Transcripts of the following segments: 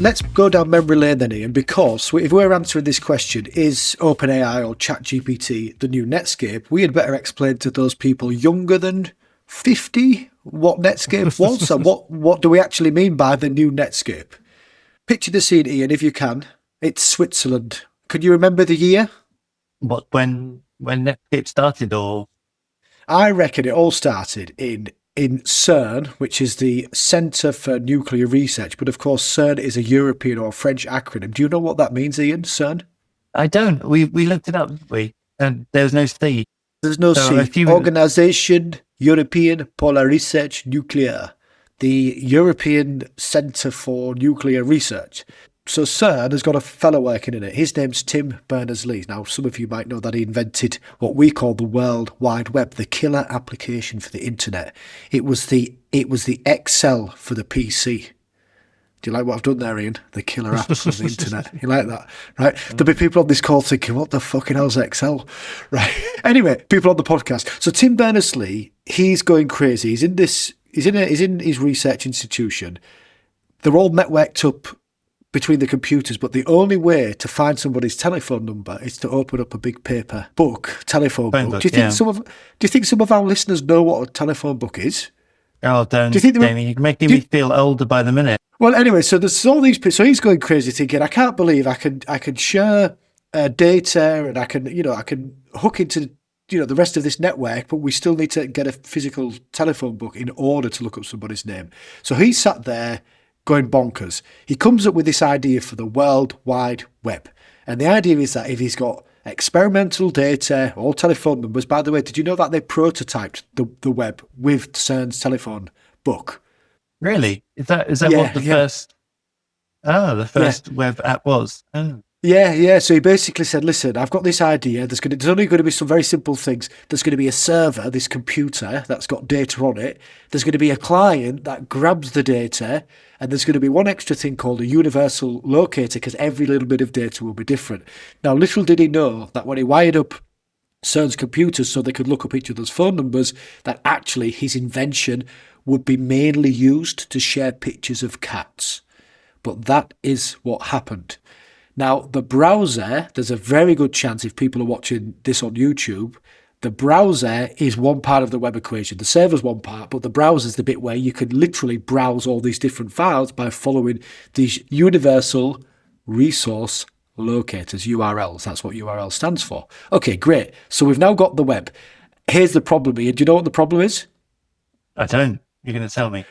let's go down memory lane then, Ian, because if we're answering this question, is OpenAI or ChatGPT the new Netscape, we had better explain to those people younger than 50 what Netscape was and what do we actually mean by the new Netscape. Picture the scene, Ian, if you can. It's Switzerland. Can you remember the year? What, when Netscape started, or? I reckon it all started in CERN, which is the Centre for Nuclear Research. But of course, CERN is a European or French acronym. Do you know what that means, Ian, CERN? I don't. We looked it up, didn't we? And there was no C. There's no So C. Organisation European pour la Recherche Nucléaire, the European Centre for Nuclear Research. So CERN has got a fellow working in it. His name's Tim Berners-Lee. Now, some of you might know that he invented what we call the World Wide Web, the killer application for the internet. It was the Excel for the PC. Do you like what I've done there, Ian? The killer app for the internet. You like that, right? There'll be people on this call thinking, what the fucking hell's Excel? Right. Anyway, people on the podcast. So Tim Berners-Lee, he's going crazy. He's in his research institution. They're all networked up between the computers, but the only way to find somebody's telephone number is to open up a big paper book, telephone book. Do you think some of our listeners know what a telephone book is? Oh, don't, Damien, you're making me feel older by the minute. Well, anyway, so there's all these. So he's going crazy, thinking, I can't believe I can share data, and I can hook into the rest of this network, but we still need to get a physical telephone book in order to look up somebody's name. So he sat there going bonkers. He comes up with this idea for the World Wide Web, and the idea is that if he's got experimental data, all telephone numbers. By the way, did you know that they prototyped the web with CERN's telephone book? Really? Is that what the first? Oh, the first web app was. Oh. Yeah. So he basically said, listen, I've got this idea. There's only going to be some very simple things. There's going to be a server, this computer that's got data on it. There's going to be a client that grabs the data. And there's going to be one extra thing called a universal locator, because every little bit of data will be different. Now, little did he know that when he wired up CERN's computers so they could look up each other's phone numbers, that actually his invention would be mainly used to share pictures of cats. But that is what happened. Now, the browser, there's a very good chance if people are watching this on YouTube, the browser is one part of the web equation. The server's one part, but the browser is the bit where you can literally browse all these different files by following these universal resource locators, URLs. That's what URL stands for. Okay, great. So we've now got the web. Here's the problem, Ian. Do you know what the problem is? I don't. You're going to tell me.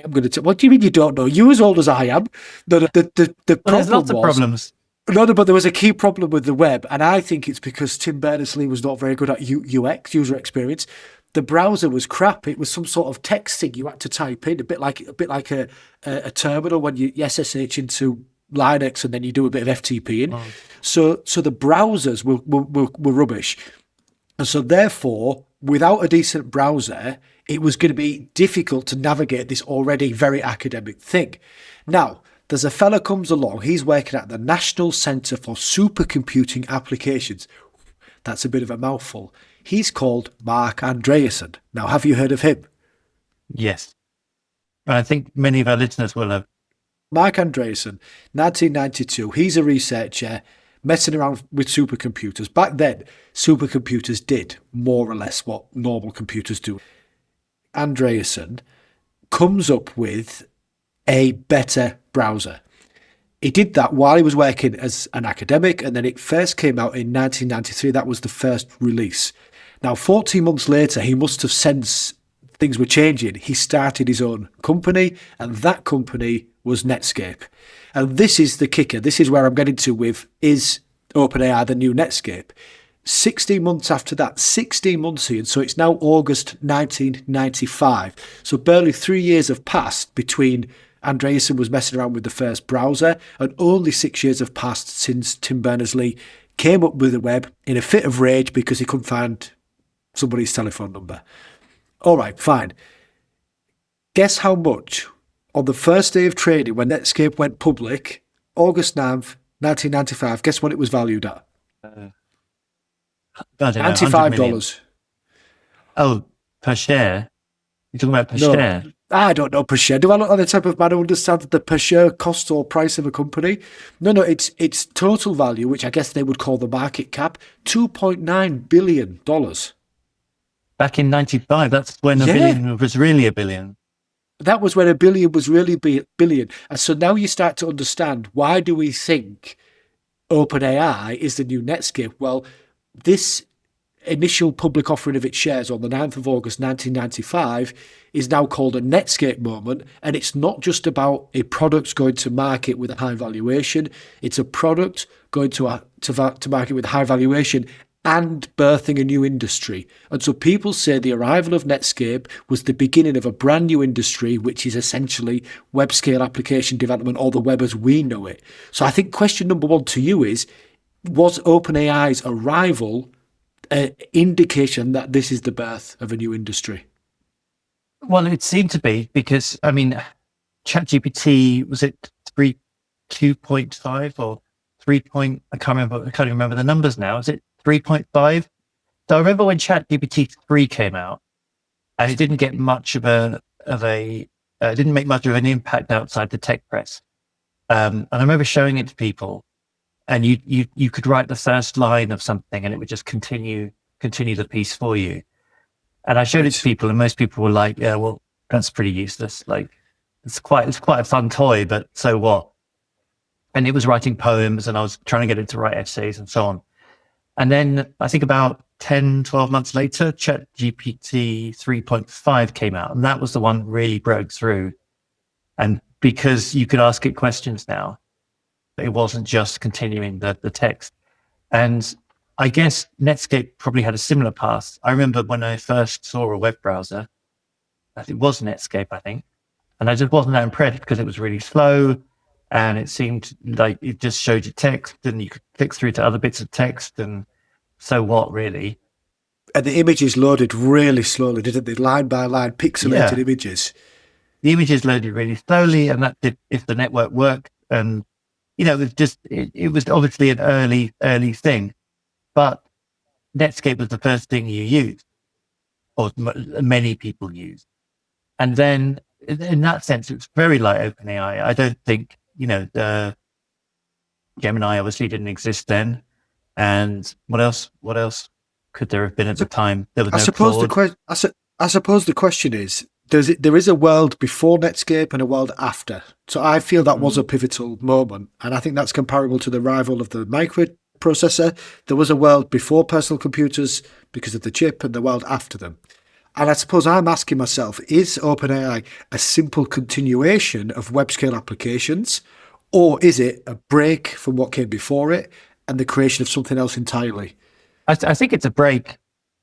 I'm going to tell. What do you mean you don't know? You're as old as I am. The problem there's lots of problems. No, but there was a key problem with the web, and I think it's because Tim Berners-Lee was not very good at UX, user experience. The browser was crap. It was some sort of text thing you had to type in, a bit like a terminal when you SSH into Linux and then you do a bit of FTP in. Oh. So the browsers were rubbish, and so therefore, without a decent browser, it was going to be difficult to navigate this already very academic thing. Now, there's a fella comes along, he's working at the National Centre for Supercomputing Applications. That's a bit of a mouthful. He's called Mark Andreessen. Now, have you heard of him? Yes. I think many of our listeners will have. Mark Andreessen, 1992, he's a researcher messing around with supercomputers. Back then, supercomputers did more or less what normal computers do. Andreessen comes up with a better browser. He did that while he was working as an academic, and then it first came out in 1993. That was the first release. Now, 14 months later, he must have sensed things were changing. He started his own company, and that company was Netscape. And this is the kicker. This is where I'm getting to with, is OpenAI the new Netscape? 16 months after that, 16 months in, so it's now August 1995. So barely 3 years have passed between Andreessen was messing around with the first browser, and only 6 years have passed since Tim Berners-Lee came up with the web in a fit of rage because he couldn't find somebody's telephone number. All right, fine. Guess how much on the first day of trading when Netscape went public, August 9th, 1995, guess what it was valued at? $95. Oh, per share? You're talking about per share? I don't know per share. Do I look like the type of man who understands the per share cost or price of a company? No, it's total value, which I guess they would call the market cap, $2.9 billion. Back in 95, that's when a Yeah, billion was really a billion. that was when a billion was really billion. And so now you start to understand, why do we think OpenAI is the new Netscape? Well, this initial public offering of its shares on the 9th of August 1995 is now called a Netscape moment. And it's not just about a product going to market with a high valuation, it's a product going to market with high valuation and birthing a new industry. And so people say the arrival of Netscape was the beginning of a brand new industry, which is essentially web scale application development, or the web as we know it. So I think question number one to you is, was OpenAI's arrival an indication that this is the birth of a new industry? Well, it seemed to be, because, I mean, ChatGPT, was it 2.5 or 3 point, I can't remember the numbers now. Is it 3.5? So I remember when ChatGPT 3 came out, and it didn't get much of didn't make much of an impact outside the tech press. And I remember showing it to people, and you could write the first line of something and it would just continue the piece for you. And I showed it to people, and most people were like, yeah, well, that's pretty useless. Like, it's quite a fun toy, but so what? And it was writing poems, and I was trying to get it to write essays and so on. And then I think about 10, 12 months later, ChatGPT 3.5 came out, and that was the one that really broke through. And because you could ask it questions now, it wasn't just continuing the text. And I guess Netscape probably had a similar path. I remember when I first saw a web browser, it was Netscape, I think, and I just wasn't that impressed because it was really slow, and it seemed like it just showed you text, and you could click through to other bits of text, and so what, really? And the images loaded really slowly, didn't they? Line by line, pixelated Yeah, images. the images loaded really slowly, and that did if the network worked. And it was obviously an early thing, but Netscape was the first thing you used, or many people used. And then in that sense, it's very like OpenAI. I don't think, the Gemini obviously didn't exist then. And what else? What else could there have been at the time? There was I no suppose the Claude. question. I suppose the question is: there is a world before Netscape and a world after. So I feel that was a pivotal moment, and I think that's comparable to the arrival of the microprocessor. There was a world before personal computers because of the chip, and the world after them. And I suppose I'm asking myself: is OpenAI a simple continuation of web scale applications, or is it a break from what came before it and the creation of something else entirely? I think it's a break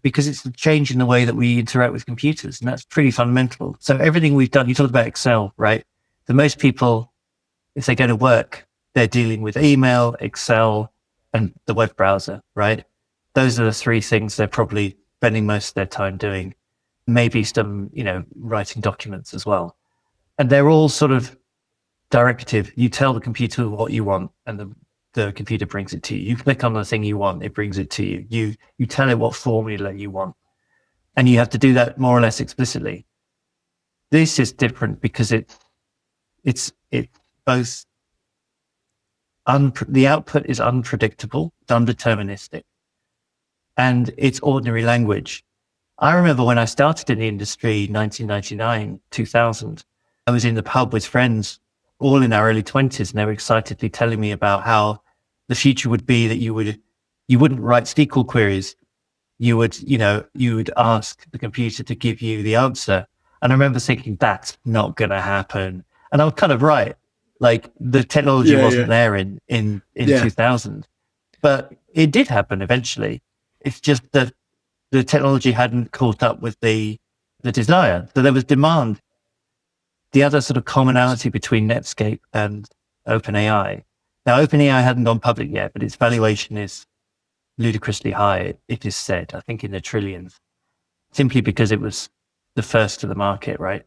because it's a change in the way that we interact with computers, and that's pretty fundamental. So everything we've done, you talked about Excel, right? For most people, if they go to work, they're dealing with email, Excel, and the web browser, right? Those are the three things they're probably spending most of their time doing. Maybe some, writing documents as well. And they're all sort of directive. You tell the computer what you want, and the computer brings it to you. You click on the thing you want, it brings it to you. You tell it what formula you want, and you have to do that more or less explicitly. This is different because it's both the output is unpredictable, it's undeterministic, and it's ordinary language. I remember when I started in the industry, 1999, 2000, I was in the pub with friends, all in our early 20s, and they were excitedly telling me about how the future would be that you wouldn't write SQL queries. You would ask the computer to give you the answer. And I remember thinking, that's not going to happen. And I was kind of right. Like, the technology Yeah, wasn't yeah, there in yeah. 2000, but it did happen eventually. It's just that the technology hadn't caught up with the desire. So there was demand. The other sort of commonality between Netscape and OpenAI. Now, OpenAI hadn't gone public yet, but its valuation is ludicrously high. It is said, I think, in the trillions, simply because it was the first to the market, right?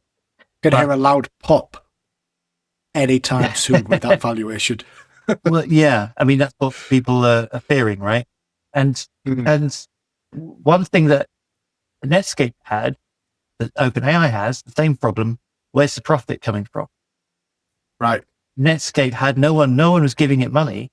Gonna hear But a loud pop anytime soon with that valuation. well, yeah, I mean, that's what people are fearing, right? And Mm. and one thing that Netscape had, that OpenAI has, the same problem, Where's the profit coming from? Right. Netscape had no one was giving it money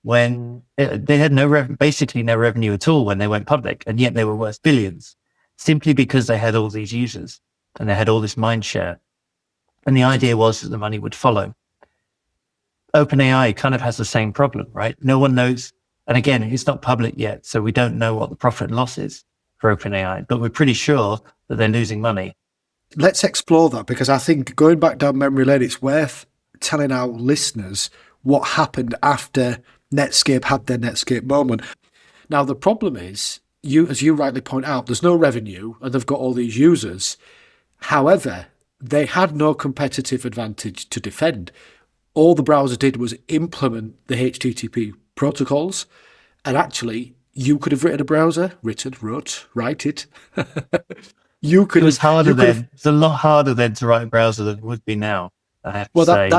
when they had basically no revenue at all when they went public, and yet they were worth billions simply because they had all these users and they had all this mind share. And the idea was that the money would follow. OpenAI kind of has the same problem, right? No one knows. And again, it's not public yet, so we don't know what the profit and loss is for OpenAI, but we're pretty sure that they're losing money. Let's explore that, because I think going back down memory lane, it's worth telling our listeners what happened after Netscape had their Netscape moment. Now, the problem is, as you rightly point out, there's no revenue and they've got all these users. However, they had no competitive advantage to defend. All the browser did was implement the HTTP protocols, and actually, you could have written a browser, write it. You could. It was harder then. It's a lot harder then to write a browser than it would be now, I have to say.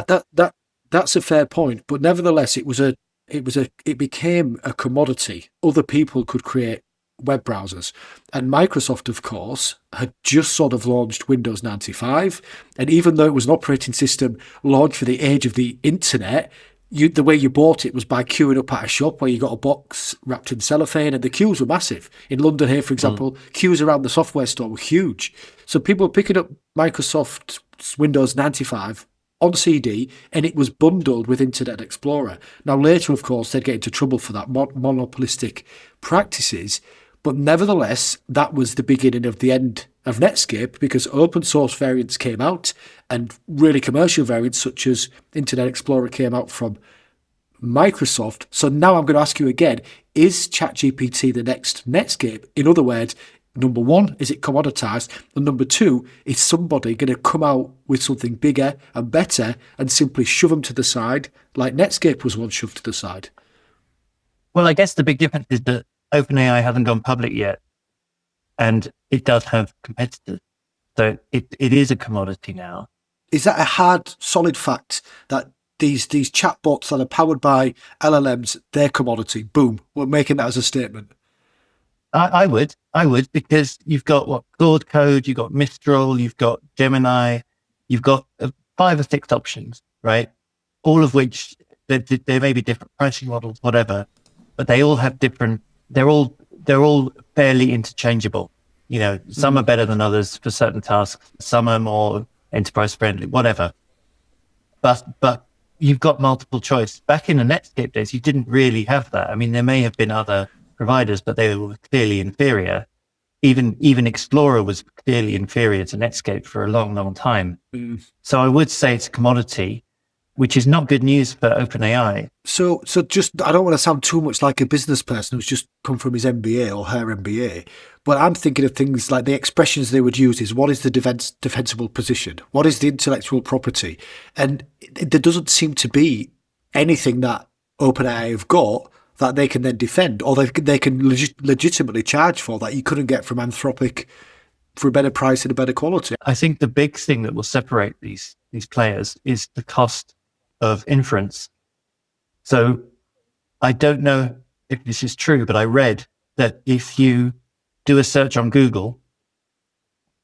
That's a fair point, but nevertheless, it became a commodity. Other people could create web browsers, and Microsoft, of course, had just sort of launched Windows 95, and even though it was an operating system launched for the age of the internet, the way you bought it was by queuing up at a shop where you got a box wrapped in cellophane, and the queues were massive. In London here, for example, queues around the software store were huge. So people were picking up Microsoft's Windows 95 on CD, and it was bundled with Internet Explorer. Now, later, of course, they'd get into trouble for that, monopolistic practices. But nevertheless, that was the beginning of the end of Netscape, because open source variants came out and really commercial variants such as Internet Explorer came out from Microsoft. So now I'm going to ask you again, is ChatGPT the next Netscape? In other words, number one, is it commoditized? And number two, is somebody going to come out with something bigger and better and simply shove them to the side like Netscape was once shoved to the side? Well, I guess the big difference is that OpenAI hasn't gone public yet, and it does have competitors. So it is a commodity now. Is that a hard, solid fact that these chatbots that are powered by LLMs, they're commodity? Boom. We're making that as a statement. I would, because you've got Claude Code, you've got Mistral, you've got Gemini, you've got 5 or 6 options, right? All of which there may be different pricing models, whatever, but they all have different. They're all fairly interchangeable. You know, some are better than others for certain tasks. Some are more enterprise friendly, whatever. But you've got multiple choice. Back in the Netscape days, you didn't really have that. I mean, there may have been other providers, but they were clearly inferior. Even Explorer was clearly inferior to Netscape for a long, long time. So I would say it's a commodity, which is not good news for OpenAI. So just, I don't want to sound too much like a business person who's just come from his MBA or her MBA, but I'm thinking of things like the expressions they would use is, what is the defensible position? What is the intellectual property? And there doesn't seem to be anything that OpenAI have got that they can then defend, or they can legitimately charge for that you couldn't get from Anthropic for a better price and a better quality. I think the big thing that will separate these players is the cost of inference. So I don't know if this is true, but I read that if you do a search on Google,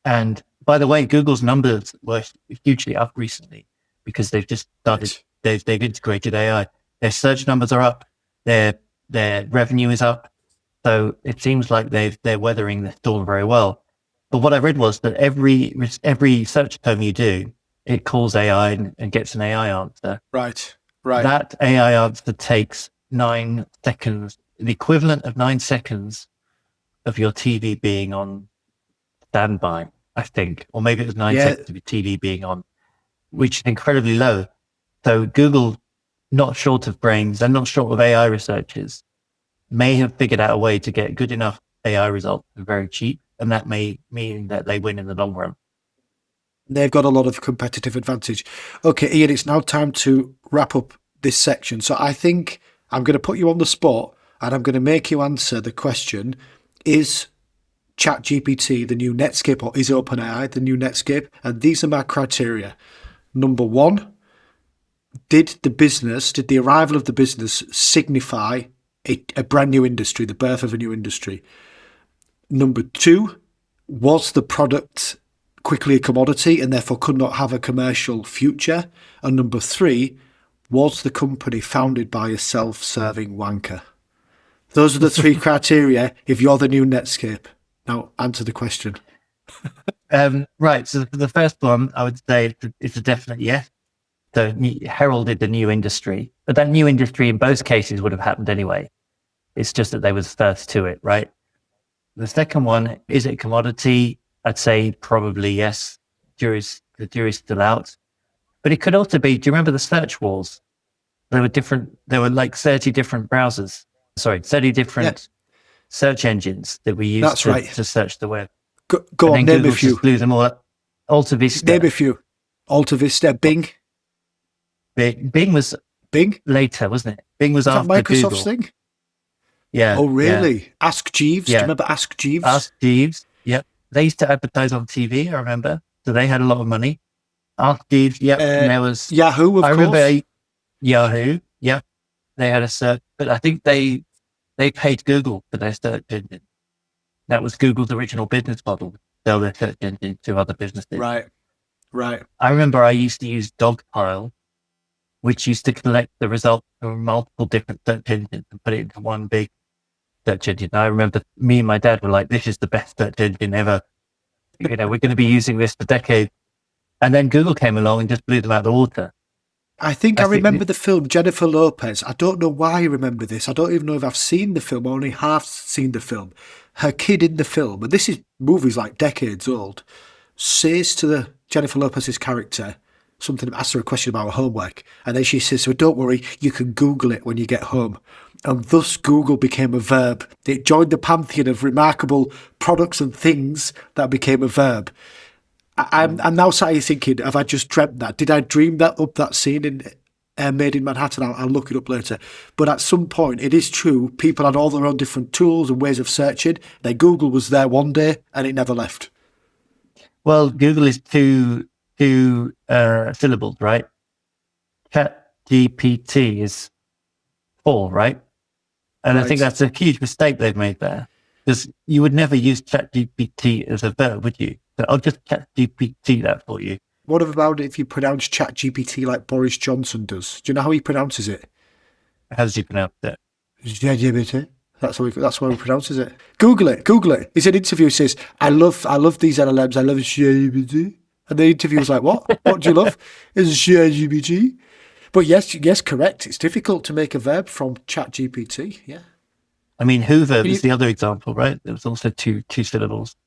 and by the way, Google's numbers were hugely up recently because they've just started, they've integrated AI. Their search numbers are up, their revenue is up. So it seems like they're weathering the storm very well. But what I read was that every search term you do, it calls AI and gets an AI answer. Right. That AI answer takes 9 seconds, the equivalent of 9 seconds of your TV being on standby, I think. Or maybe it was 9 seconds of your TV being on, which is incredibly low. So Google, not short of brains and not short of AI researchers, may have figured out a way to get good enough AI results for very cheap. And that may mean that they win in the long run. They've got a lot of competitive advantage. Okay, Ian, it's now time to wrap up this section. So I think I'm going to put you on the spot and I'm going to make you answer the question, is ChatGPT the new Netscape, or is OpenAI the new Netscape? And these are my criteria. Number one, did the arrival of the business signify a brand new industry, the birth of a new industry? Number two, was the product quickly a commodity and therefore could not have a commercial future? And number 3, was the company founded by a self-serving wanker? Those are the 3 criteria if you're the new Netscape. Now, answer the question. Right. So for the first one, I would say it's a definite yes. So heralded the new industry, but that new industry in both cases would have happened anyway. It's just that they was first to it, right? The second one, is it commodity? I'd say probably yes. The jury's still out. But it could also be, do you remember the search wars? There were like 30 different browsers. 30 different search engines that we used to search the web. Go on, name a few. Just blew them all up. Alta Vista. Name a few. Alta Vista, Bing. Bing was later, wasn't it? Bing was after Microsoft's Google. thing? Yeah. Oh, really? Yeah. Ask Jeeves. Do you remember Ask Jeeves? Ask Jeeves. Yep. They used to advertise on TV, I remember. So they had a lot of money. Ask Jeeves. Yep. And there was Yahoo, of course. I remember Yahoo. Yep. They had a search, but I think they paid Google for their search engine. That was Google's original business model, sell their search engine to other businesses. Right. I remember I used to use Dogpile, which used to collect the results from multiple different search engines and put it into one big search engine. I remember me and my dad were like, this is the best search engine ever. We're going to be using this for decades. And then Google came along and just blew them out of the water. I think I remember the film Jennifer Lopez. I don't know why I remember this. I don't even know if I've seen the film. I only half seen the film. Her kid in the film, and this movie's like decades old, says to the Jennifer Lopez's character something, asks her a question about her homework, and then she says, so don't worry, you can Google it when you get home. And thus Google became a verb. It joined the pantheon of remarkable products and things that became a verb. I'm now sat here thinking, have I just dreamt that? Did I dream that scene in Made in Manhattan? I'll look it up later. But at some point, it is true, people had all their own different tools and ways of searching. Then Google was there one day and it never left. Well, Google is two syllables, right? ChatGPT is 4, right? And I think that's a huge mistake they've made there. Because you would never use ChatGPT as a verb, would you? So I'll just ChatGPT that for you. What about if you pronounce ChatGPT like Boris Johnson does? Do you know how he pronounces it? How does he pronounce it? ChatGPT. That's how he pronounces it. Google it. He's in an interview. He says, I love these LLMs. I love ChatGPT. And the interviewer's like, what? What do you love? It's ChatGPT. But yes, correct. It's difficult to make a verb from ChatGPT. Yeah. I mean, Hoover is the other example, right? There was also two syllables.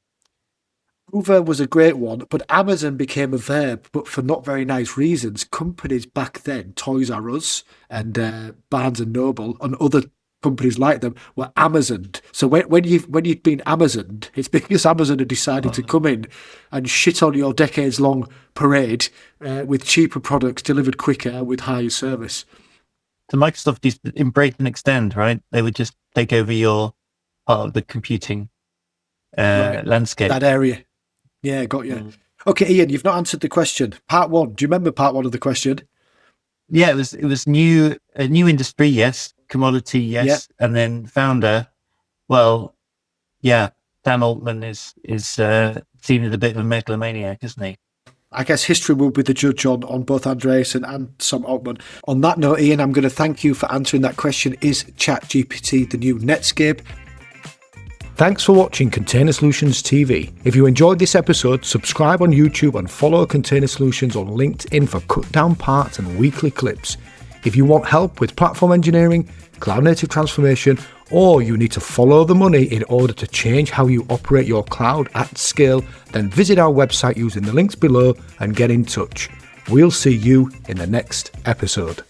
Hoover was a great one, but Amazon became a verb, but for not very nice reasons. Companies back then, Toys R Us and Barnes and Noble and other companies like them were Amazoned. So when you've been Amazoned, it's because Amazon had decided to come in and shit on your decades-long parade with cheaper products delivered quicker with higher service. So Microsoft used to embrace and extend, right? They would just take over your part of the computing landscape. That area. Yeah, got you. Okay, Ian, you've not answered the question. Part 1. Do you remember part 1 of the question? Yeah, it was a new industry, yes. Commodity, yes. Yeah. And then founder, well, yeah, Sam Altman is seen as a bit of a megalomaniac, isn't he? I guess history will be the judge on both Andreessen and Sam Altman. On that note, Ian, I'm going to thank you for answering that question. Is ChatGPT the new Netscape? Thanks for watching Container Solutions TV. If you enjoyed this episode, subscribe on YouTube and follow Container Solutions on LinkedIn for cut-down parts and weekly clips. If you want help with platform engineering, cloud-native transformation, or you need to follow the money in order to change how you operate your cloud at scale, then visit our website using the links below and get in touch. We'll see you in the next episode.